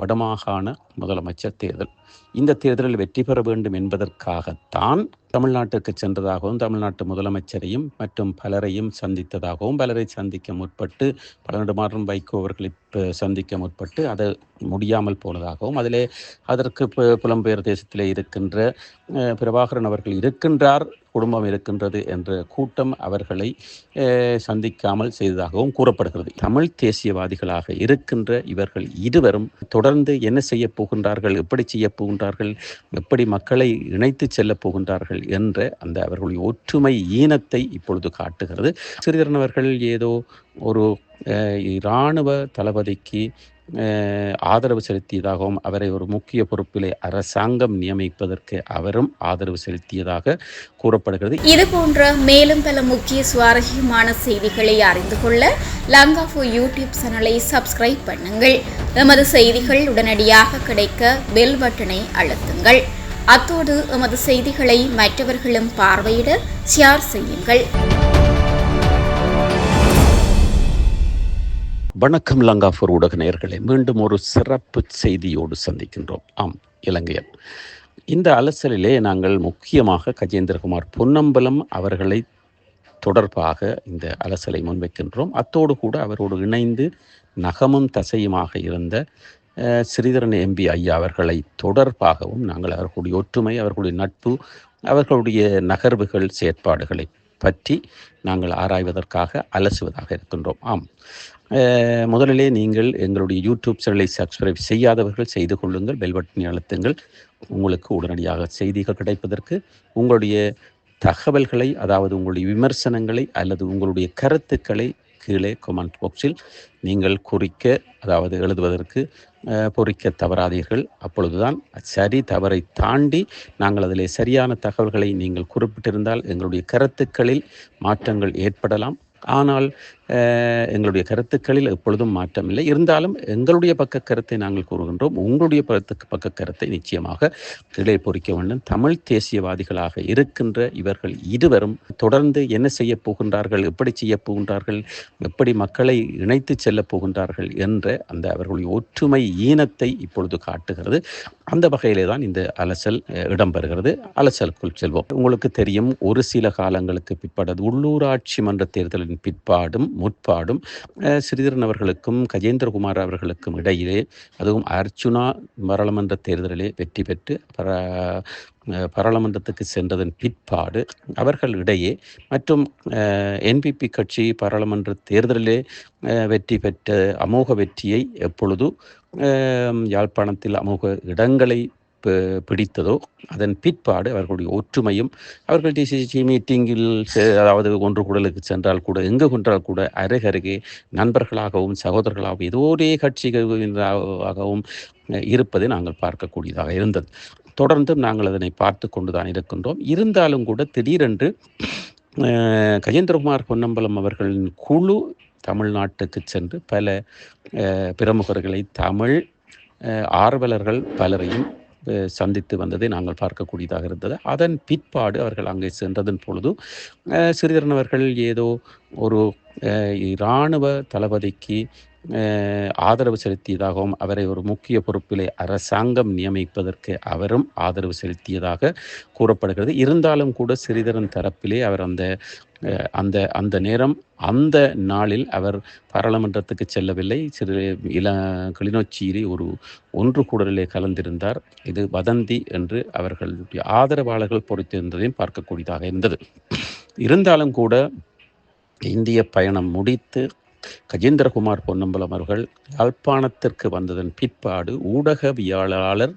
வடமாகாண முதலமைச்சர் தேர்தல். இந்த தேர்தலில் வெற்றி பெற வேண்டும் என்பதற்காகத்தான் தமிழ்நாட்டுக்கு சென்றதாகவும் தமிழ்நாட்டு முதலமைச்சரையும் மற்றும் பலரையும் சந்தித்ததாகவும் பலரை சந்திக்க முற்பட்டு 12 மாதம் வைகோ அவர்களை சந்திக்க முற்பட்டு அது முடியாமல் போனதாகவும் அதற்கு புலம்பெயர் தேசத்திலே இருக்கின்ற பிரபாகரன் அவர்கள் இருக்கின்றார், குடும்பம் இருக்கின்றது என்ற கூட்டம் அவர்களை சந்திக்காமல் செய்ததாகவும் கூறப்படுகிறது. தமிழ் தேசியவாதிகளாக இருக்கின்ற இவர்கள் இருவரும் தொடர்ந்து என்ன செய்ய போகின்றார்கள், எப்படி செய்ய போகின்றார்கள், எப்படி மக்களை இணைத்து செல்லப் போகின்றார்கள் என்ற அந்த அவர்களுடைய ஒற்றுமை ஈனத்தை இப்பொழுது காட்டுகிறது. ஸ்ரீதரன் அவர்கள் ஏதோ ஒரு இராணுவ தளபதிக்கு ஆதரவு செலுத்தியதாகவும் அவரை ஒரு முக்கிய பொறுப்பிலே அரசாங்கம் நியமிப்பதற்கு அவரும் ஆதரவு செலுத்தியதாக கூறப்படுகிறது. இது போன்ற மேலும் பல முக்கிய சுவாரஸ்யமான செய்திகளை அறிந்து கொள்ள லங்காஃபோ யூடியூப் சேனலை சப்ஸ்கிரைப் பண்ணுங்கள். எமது செய்திகள் உடனடியாக கிடைக்க பெல் பட்டனை அழுத்துங்கள். அத்தோடு எமது செய்திகளை மற்றவர்களும் பார்வையிட ஷேர் செய்யுங்கள். வணக்கம் லங்காஃபோர் ஊடக நேயர்களே, மீண்டும் ஒரு சிறப்பு செய்தியோடு சந்திக்கின்றோம். ஆம், இலங்கையன். இந்த அலசலிலே நாங்கள் முக்கியமாக கஜேந்திரகுமார் பொன்னம்பலம் அவர்களை தொடர்பாக இந்த அலசலை முன்வைக்கின்றோம். அத்தோடு கூட அவரோடு இணைந்து நகமும் தசையுமாக இருந்த ஸ்ரீதரன் எம்பி ஐயா அவர்களை தொடர்பாகவும் நாங்கள் அவர்களுடைய ஒற்றுமை, அவர்களுடைய நட்பு, அவர்களுடைய நகர்வுகள், செயற்பாடுகளை பற்றி நாங்கள் ஆராய்வதற்காக அலசுவதாக இருக்கின்றோம். ஆம், முதலிலே நீங்கள் எங்களுடைய யூடியூப் சேனலை சப்ஸ்கிரைப் செய்யாதவர்கள் செய்து கொள்ளுங்கள், பெல் பட்டனை அழுத்துங்கள். உங்களுக்கு உடனடியாக செய்திகள் கிடைப்பதற்கு உங்களுடைய தகவல்களை, அதாவது உங்களுடைய விமர்சனங்களை அல்லது உங்களுடைய கருத்துக்களை கீழே கமெண்ட் பாக்ஸில் நீங்கள் எழுதுவதற்கு பொறிக்க தவறாதீர்கள். அப்பொழுதுதான் சரி தவறை தாண்டி நாங்கள் அதிலே சரியான தகவல்களை நீங்கள் குறிப்பிட்டிருந்தால் எங்களுடைய கருத்துக்களில் மாற்றங்கள் ஏற்படலாம். ஆனால் எங்களுடைய கருத்துக்களில் எப்பொழுதும் மாற்றமில்லை. இருந்தாலும் எங்களுடைய பக்க கருத்தை நாங்கள் கூறுகின்றோம். உங்களுடைய பக்க கருத்தை நிச்சயமாக கீழே பொறிக்க வேண்டும். தமிழ் தேசியவாதிகளாக இருக்கின்ற இவர்கள் இருவரும் தொடர்ந்து என்ன செய்ய போகின்றார்கள், எப்படி செய்ய போகின்றார்கள், எப்படி மக்களை இணைத்து செல்லப் போகின்றார்கள் என்ற அந்த அவர்களுடைய ஒற்றுமை ஈனத்தை இப்பொழுது காட்டுகிறது. அந்த வகையிலே தான் இந்த அலசல் இடம்பெறுகிறது. அலசலுக்குள் செல்வோம். உங்களுக்கு தெரியும், ஒரு சில காலங்களுக்கு பிற்பட்டது உள்ளூராட்சி மன்ற தேர்தலின் பிற்பாடும் முற்பாடும் ஸ்ரீதரன் அவர்களுக்கும் கஜேந்திரகுமார் அவர்களுக்கும் இடையிலே, அதுவும் அர்ச்சுனா பாராளுமன்ற தேர்தலிலே வெற்றி பெற்று பாராளுமன்றத்துக்கு சென்றதன் பிற்பாடு அவர்களிடையே மற்றும் என்பிபி கட்சி பாராளுமன்ற தேர்தலிலே வெற்றி பெற்ற அமோக வெற்றியை எப்பொழுது யாழ்ப்பாணத்தில் அமோக இடங்களை பிடித்ததோ அதன் பிற்பாடு அவர்களுடைய ஒற்றுமையும், அவர்கள் டிசிசி மீட்டிங்கில் அதாவது ஒன்று கூடலுக்கு சென்றால் கூட எங்கு கொன்றால் கூட அருகருகே நண்பர்களாகவும் சகோதரர்களாகவும் ஏதோ ஒரே கட்சிகளாகவும் இருப்பதை நாங்கள் பார்க்கக்கூடியதாக இருந்தது. தொடர்ந்து நாங்கள் அதனை பார்த்து கொண்டுதான் இருக்கின்றோம். இருந்தாலும் கூட திடீரென்று கஜேந்திரகுமார் பொன்னம்பலம் அவர்களின் குழு தமிழ்நாட்டுக்கு சென்று பல பிரமுகர்களை, தமிழ் ஆர்வலர்கள் பலரையும் சந்தித்து வந்ததை நாங்கள் பார்க்கக்கூடியதாக இருந்தது. அதன் பிற்பாடு அவர்கள் அங்கே சென்றதன் பொழுது ஸ்ரீதரன் அவர்கள் ஏதோ ஒரு இராணுவ தளபதிக்கு ஆதரவு செலுத்தியதாகவும் அவரை ஒரு முக்கிய பொறுப்பிலே அரசாங்கம் நியமிப்பதற்கு அவரும் ஆதரவு செலுத்தியதாக கூறப்படுகிறது. இருந்தாலும் கூட ஸ்ரீதரன் தரப்பிலே அவர் அந்த நேரம் அந்த நாளில் அவர் பாராளுமன்றத்துக்கு செல்லவில்லை. கிளிநொச்சியிலே ஒன்று கூடலிலே கலந்திருந்தார். இது வதந்தி என்று அவர்களுடைய ஆதரவாளர்கள் பொறுத்திருந்ததையும் பார்க்கக்கூடியதாக இருந்தது. இருந்தாலும் கூட இந்திய பயணம் முடித்து கஜேந்திரகுமார் பொன்னம்பலம் அவர்கள் யாழ்ப்பாணத்திற்கு வந்ததன் பிற்பாடு ஊடகவியலாளர்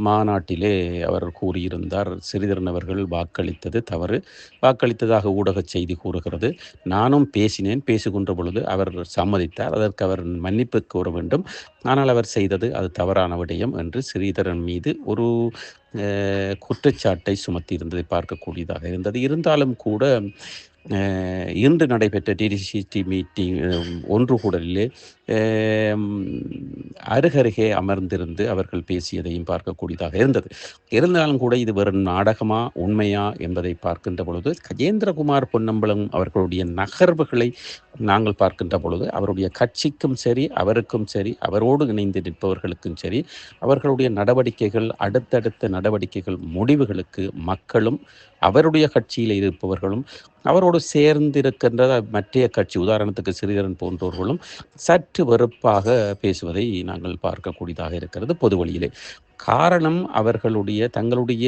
மாநாட்டிலே அவர் கூறியிருந்தார், ஸ்ரீதரன் அவர்கள் வாக்களித்தது தவறு, வாக்களித்ததாக ஊடக செய்தி கூறுகிறது. நானும் பேசுகின்ற பொழுது அவர் சம்மதித்தார், அதற்கு அவர் மன்னிப்பு கோர வேண்டும், ஆனால் அவர் செய்தது அது தவறான விடயம் என்று ஸ்ரீதரன் மீது ஒரு குற்றச்சாட்டை சுமத்தி இருந்ததை பார்க்கக்கூடியதாக இருந்தது. இருந்தாலும் கூட இன்று நடைபெற்ற டிடிசிடி மீட்டிங் ஒன்று கூடலிலே அருகருகே அமர்ந்திருந்து அவர்கள் பேசியதையும் பார்க்கக்கூடியதாக இருந்தது. இருந்தாலும் கூட இது வெறும் நாடகமா உண்மையா என்பதை பார்க்கின்ற பொழுது கஜேந்திரகுமார் பொன்னம்பலம் அவர்களுடைய நகர்வுகளை நாங்கள் பார்க்கின்ற பொழுது அவருடைய கட்சிக்கும் சரி, அவருக்கும் சரி, அவரோடு இணைந்து நிற்பவர்களுக்கும் சரி, அவர்களுடைய நடவடிக்கைகள், அடுத்தடுத்த நடவடிக்கைகள் முடிவுகளுக்கு மக்களும் அவருடைய கட்சியில் இருப்பவர்களும் அவரோடு சேர்ந்திருக்கின்ற மற்றைய கட்சி, உதாரணத்துக்கு ஸ்ரீதரன் போன்றவர்களும் சற்று வெறுப்பாக பேசுவதை நாங்கள் பார்க்கக்கூடியதாக இருக்கிறது பொது வழியிலே. காரணம், அவர்களுடைய தங்களுடைய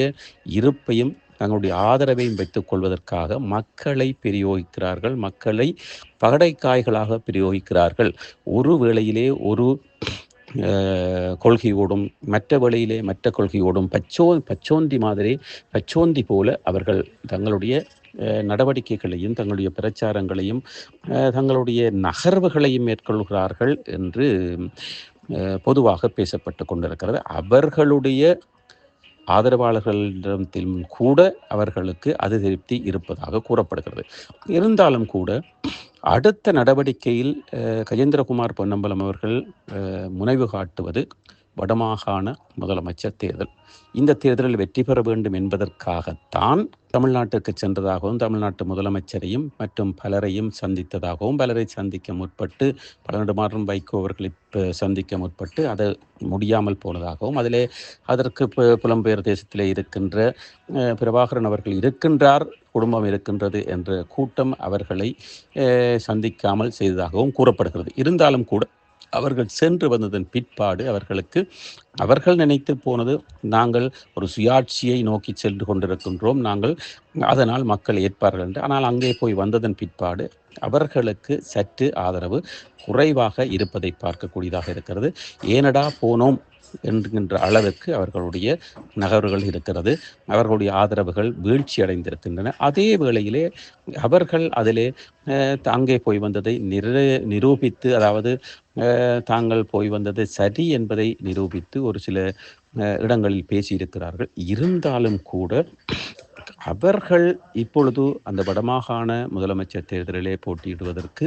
இருப்பையும் தங்களுடைய ஆதரவையும் வைத்துக் கொள்வதற்காக மக்களை பிரயோகிக்கிறார்கள், மக்களை பகடைக்காய்களாக பிரயோகிக்கிறார்கள். ஒரு வேளையிலே ஒரு கொள்கையோடும் மற்ற வேளையிலே மற்ற கொள்கையோடும் பச்சோந்தி போல அவர்கள் தங்களுடைய நடவடிக்கைகளையும் தங்களுடைய பிரச்சாரங்களையும் தங்களுடைய நகர்வுகளையும் மேற்கொள்கிறார்கள் என்று பொதுவாக பேசப்பட்டு கொண்டிருக்கிறது. அவர்களுடைய ஆதரவாளர்களிடத்திலும் கூட அவர்களுக்கு அது திருப்தி இருப்பதாக கூறப்படுகிறது. இருந்தாலும் கூட அடுத்த நடவடிக்கையில் கஜேந்திரகுமார் பொன்னம்பலம் அவர்கள் முனைவு காட்டுவது வடமாகாண முதலமைச்சர் தேர்தல். இந்த தேர்தலில் வெற்றி பெற வேண்டும் என்பதற்காகத்தான் தமிழ்நாட்டுக்கு சென்றதாகவும் தமிழ்நாட்டு முதலமைச்சரையும் மற்றும் பலரையும் சந்தித்ததாகவும், பலரை சந்திக்க முற்பட்டு பலநெடுமாறும் வைகோ அவர்களை சந்திக்க முற்பட்டு அது முடியாமல் போனதாகவும், அதிலே அதற்கு புலம்பெயர் தேசத்திலே இருக்கின்ற பிரபாகரன் அவர்கள் இருக்கின்றார், குடும்பம் இருக்கின்றது என்ற கூட்டம் அவர்களை சந்திக்காமல் செய்ததாகவும் கூறப்படுகிறது. இருந்தாலும் கூட அவர்கள் சென்று வந்ததன் பிற்பாடு அவர்கள் நினைத்து போனது, நாங்கள் ஒரு சுயாட்சியை நோக்கி சென்று கொண்டிருக்கின்றோம், நாங்கள் அதனால் மக்கள் ஏற்பார்கள் என்று. ஆனால் அங்கே போய் வந்ததன் பிற்பாடு அவர்களுக்கு சற்று ஆதரவு குறைவாக இருப்பதை பார்க்கக்கூடியதாக இருக்கிறது. ஏனடா போனோம் என்கின்ற அளவுக்கு அவர்களுடைய நகர்வுகள் இருக்கிறது, அவர்களுடைய ஆதரவுகள் வீழ்ச்சி அடைந்திருக்கின்றன. அதே வேளையிலே அவர்கள் அதிலே அங்கே போய் வந்ததை நிரூபித்து, அதாவது தாங்கள் போய் வந்தது சரி என்பதை நிரூபித்து ஒரு சில இடங்களில் பேசியிருக்கிறார்கள். இருந்தாலும் கூட அவர்கள் இப்பொழுது அந்த வடமாகாண முதலமைச்சர் தேர்தலிலே போட்டியிடுவதற்கு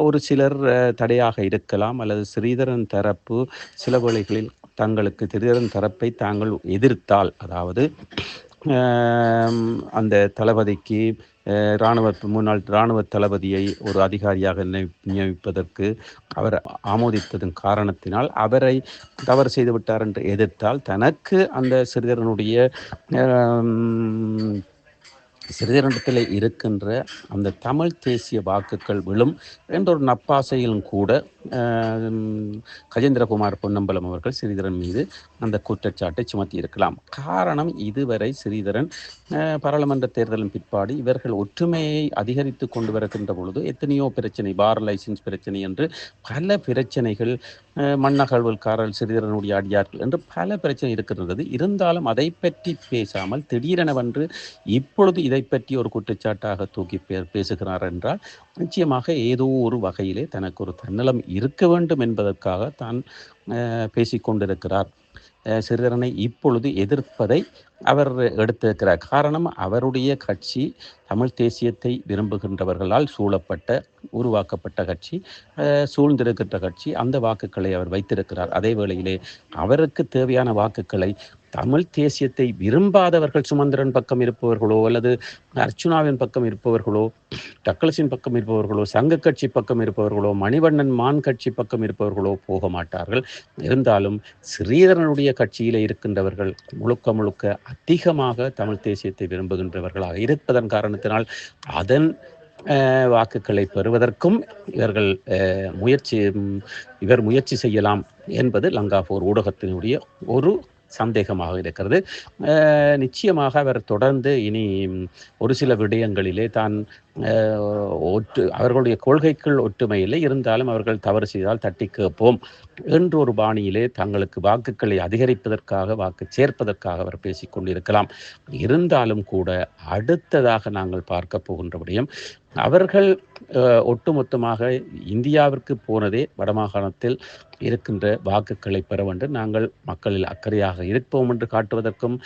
ஒரு சிலர் தடையாக இருக்கலாம், அல்லது ஸ்ரீதரன் தரப்பு சில வேளைகளில் தங்களுக்கு ஸ்ரீதரன் தரப்பை தாங்கள் எதிர்த்தால், அதாவது அந்த தளபதிக்கு முன்னாள் இராணுவ தளபதியை ஒரு அதிகாரியாக நியமிப்பதற்கு அவர் ஆமோதித்ததன் காரணத்தினால் அவரை தவறு செய்துவிட்டார் என்று எதிர்த்தால் தனக்கு அந்த சிறிதரிடத்தில் இருக்கின்ற அந்த தமிழ் தேசிய வாக்குகள் விழும் என்ற ஒரு நப்பாசையிலும் கூட கஜேந்திரகுமார் பொன்னம்பலம் அவர்கள் ஸ்ரீதரன் மீது அந்த குற்றச்சாட்டை சுமத்தி இருக்கலாம். காரணம், இதுவரை ஸ்ரீதரன் பாராளுமன்ற தேர்தலின் பிற்பாடு இவர்கள் ஒற்றுமையை அதிகரித்து கொண்டு வருகின்ற பொழுது எத்தனையோ பிரச்சனை, பார் லைசன்ஸ் பிரச்சனை என்று பல பிரச்சனைகள், மண்ணகழ்வல்காரர்கள், ஸ்ரீதரனுடைய அடியார்கள் என்று பல பிரச்சனை இருக்கின்றது. இருந்தாலும் அதை பற்றி பேசாமல் திடீரெனவென்று இப்பொழுது இதை பற்றி ஒரு குற்றச்சாட்டாக தூக்கி பேசுகிறார் என்றால் நிச்சயமாக ஏதோ ஒரு வகையிலே தனக்கு ஒரு தன்னலம் இருக்க வேண்டும் என்பதற்காக தான் பேசிக்கொண்டிருக்கிறார். ஸ்ரீதரனை இப்பொழுது எதிர்ப்பதை அவர் எடுத்திருக்கிறார். காரணம், அவருடைய கட்சி தமிழ் தேசியத்தை விரும்புகின்றவர்களால் உருவாக்கப்பட்ட கட்சி, சூழ்ந்திருக்கின்ற கட்சி. அந்த வாக்குகளை அவர் வைத்திருக்கிறார். அதே வேளையிலே அவருக்கு தேவையான வாக்குகளை தமிழ் தேசியத்தை விரும்பாதவர்கள், சுமந்திரன் பக்கம் இருப்பவர்களோ அல்லது அர்ச்சுனாவின் பக்கம் இருப்பவர்களோ, டக்ளஸின் பக்கம் இருப்பவர்களோ, சங்க கட்சி பக்கம் இருப்பவர்களோ, மணிவண்ணன் மான் கட்சி பக்கம் இருப்பவர்களோ போக மாட்டார்கள். இருந்தாலும் ஸ்ரீதரனுடைய கட்சியில் இருக்கின்றவர்கள் முழுக்க அதிகமாக தமிழ் தேசியத்தை விரும்புகின்றவர்களாக இருப்பதன் காரணத்தினால் அதன் வாக்குகளை பெறுவதற்கும் இவர் முயற்சி செய்யலாம் என்பது லங்காபோர் ஊடகத்தினுடைய ஒரு சந்தேகமாக இருக்கிறது. நிச்சயமாக அவர் தொடர்ந்து இனி ஒரு சில விடயங்களிலே தான் அவர்களுடைய கொள்கைகள் ஒற்றுமையிலே இருந்தாலும் அவர்கள் தவறு செய்தால் தட்டி கேட்போம் என்ற ஒரு பாணியிலே தங்களுக்கு வாக்குகளை அதிகரிப்பதற்காக, வாக்கு சேர்ப்பதற்காக அவர் பேசிக்கொண்டிருக்கலாம். இருந்தாலும் கூட அடுத்ததாக நாங்கள் பார்க்க போகின்ற விடயம், அவர்கள் ஒட்டுமொத்தமாக இந்தியாவிற்கு போனதே வடமாகாணத்தில் இருக்கின்ற வாக்குகளை பெற வேண்டும், நாங்கள் மக்களில் அக்கறையாக இருப்போம் என்று காட்டுவதற்கும்,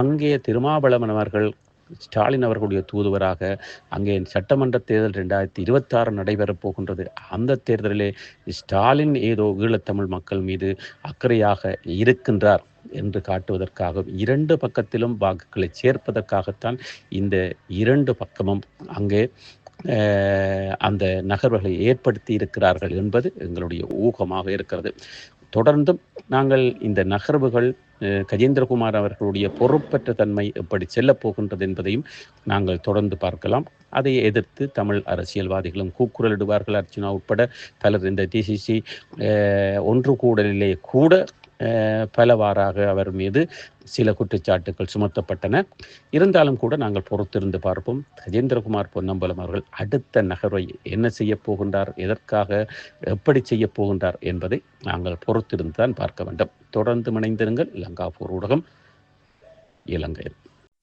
அங்கே திருமாவளவன் அவர்கள் ஸ்டாலின் அவர்களுடைய தூதுவராக அங்கே சட்டமன்ற தேர்தல் 2026 நடைபெறப் போகின்றது. அந்த தேர்தலிலே ஸ்டாலின் ஏதோ ஈழத்தமிழ் மக்கள் மீது அக்கறையாக இருக்கின்றார் என்று காட்டுவதற்காக 2 பக்கத்திலும் வாக்குகளை சேர்ப்பதற்காகத்தான் இந்த 2 பக்கமும் அங்கே அந்த நகர்வுகளை ஏற்படுத்தி இருக்கிறார்கள் என்பது எங்களுடைய ஊகமாக இருக்கிறது. தொடர்ந்தும் நாங்கள் இந்த நகர்வுகள் கஜேந்திரகுமார் அவர்களுடைய பொறுப்பற்ற தன்மை எப்படி செல்லப் போகின்றது என்பதையும் நாங்கள் தொடர்ந்து பார்க்கலாம். அதை எதிர்த்து தமிழ் அரசியல்வாதிகளும் கூக்குரலிடுவார்கள். அர்ச்சுனா உட்பட பலர் இந்த டிசிசி ஒன்று கூடலிலே கூட பலவாறாக அவர் மீது சில குற்றச்சாட்டுகள் சுமத்தப்பட்டன. இருந்தாலும் கூட நாங்கள் பொறுத்திருந்து பார்ப்போம். கஜேந்திரகுமார் பொன்னம்பலம் அவர்கள் அடுத்த நகர்வை என்ன செய்ய போகின்றார், எதற்காக, எப்படி செய்ய போகின்றார் என்பதை நாங்கள் பொறுத்திருந்து தான் பார்க்க வேண்டும். தொடர்ந்து இணைந்திருங்கள். லங்காபூர் ஊடகம், இலங்கை.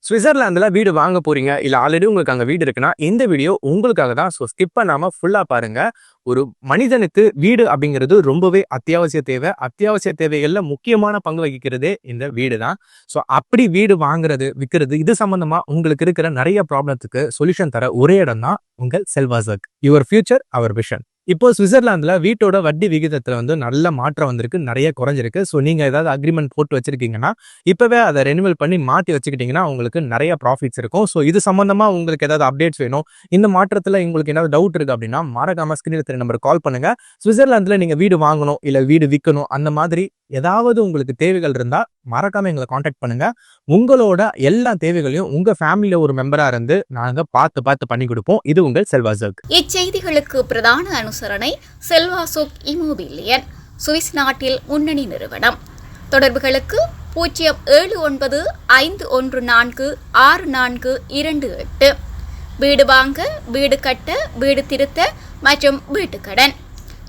சுவிட்சர்லாந்துல வீடு வாங்க போறீங்க, இல்ல ஆல்ரெடி உங்களுக்கு அங்க வீடு இருக்குன்னா இந்த வீடியோ உங்களுக்காக தான். ஸோ ஸ்கிப் பண்ணாம ஃபுல்லா பாருங்க. ஒரு மனிதனுக்கு வீடு அப்படிங்கிறது ரொம்பவே அத்தியாவசிய தேவை. அத்தியாவசிய தேவைகள்ல முக்கியமான பங்கு வகிக்கிறதே இந்த வீடு தான். ஸோ அப்படி வீடு வாங்குறது, விற்கிறது, இது சம்பந்தமா உங்களுக்கு இருக்கிற நிறைய ப்ராப்ளத்துக்கு சொல்யூஷன் தர ஒரே இடம் தான் உங்கள் செல்வாசக். Your future our vision. இப்போ சுவிட்சர்லாந்துல வீட்டோட வட்டி விகிதத்துல நல்ல மாற்றம் வந்திருக்கு, நிறைய குறைஞ்சிருக்கு. ஸோ நீங்க ஏதாவது அக்ரிமெண்ட் போட்டு வச்சிருக்கீங்கன்னா இப்பவே அதை ரெனிவல் பண்ணி மாற்றி வச்சுக்கிட்டீங்கன்னா உங்களுக்கு நிறைய ப்ராஃபிட்ஸ் இருக்கும். ஸோ இது சம்பந்தமா உங்களுக்கு ஏதாவது அப்டேட்ஸ் வேணும், இந்த மாற்றத்துல உங்களுக்கு ஏதாவது டவுட் இருக்கு அப்படின்னா மறக்காம ஸ்கிரீன்ல தெரிய நம்பர் கால் பண்ணுங்க. சுவிட்சர்லாந்துல நீங்க வீடு வாங்கணும், இல்ல வீடு விற்கணும், அந்த மாதிரி ஏதாவது உங்களுக்கு தேவைகள் இருந்தா மறக்காம எங்களை காண்டாக்ட் பண்ணுங்க. உங்களோட எல்லா தேவைகளையும் உங்க ஃபேமிலியில ஒரு மெம்பரா இருந்து நாங்க பார்த்து பண்ணி கொடுப்போம். இது உங்கள் செல்வாசக். இச்செய்திகளுக்கு பிரதான அனுசரணை செல்வாசோக் இமோபிலியன், சுவிஸ் நாட்டில் முன்னணி நிறுவனம். தொடர்புகளுக்கு 0795146428. வீடு வாங்க, வீடு கட்ட, வீடு திருத்த மற்றும் வீட்டு கடன்.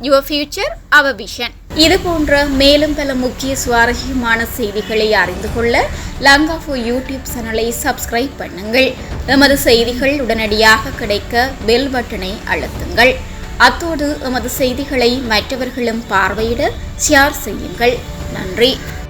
Your future our vision. இது போன்ற மேலும் பல முக்கிய சுவாரஸ்யமான செய்திகளை அறிந்து கொள்ள லங்காஃபோ யூடியூப் சேனலை சப்ஸ்கிரைப் பண்ணுங்கள். எமது செய்திகள் உடனடியாக கிடைக்க பெல் பட்டனை அழுத்துங்கள். அத்தோடு எமது செய்திகளை மற்றவர்களும் பார்வையிட ஷேர் செய்யுங்கள். நன்றி.